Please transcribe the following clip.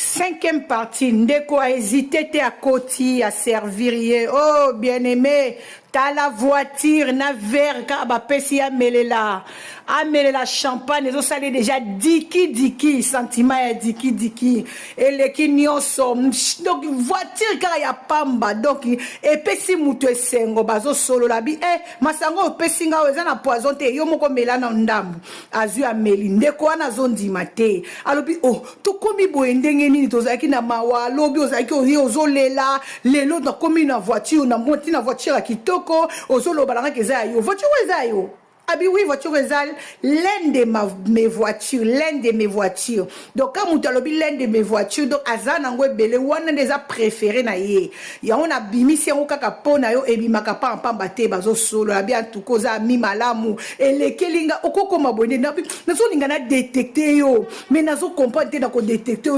Cinquième partie, Ndeko a hésité à côté à servir. Oh, bien-aimé, t'as la voiture, na verre, kaba pesi amelela champagne, ils ont salé déjà diki, sentiment ya diki, et les qui nyonso, donc voiture car ya pamba, donc, et pesi mutu esengo, bazo solo la bi, masango pesi nga weza na poison te, yo moko melana ndambu, azu ameli, ndeko wana zondi mate, alobi, oh, to komi boendenge nini, tozaki na mawa, lobi ozaki ozolela, lelo na komi na voiture, na monti na voiture ya kitoko, ozolo balanga keza yo, voiture eza yo. Ah oui, voiture égale l'une de mes voitures. Donc, quand vous avez l'une de mes voitures, donc, Azan Angwe Bele, on a déjà préféré na ye. Ya on a bimi si on kaka pona yo, ebi makapa en pambate, bazo solo, la bien tout koza, mi malamu, et les kelinga, oko koma bonne, nazo linga na détecté yo, mais nazo comprendre na ko détecté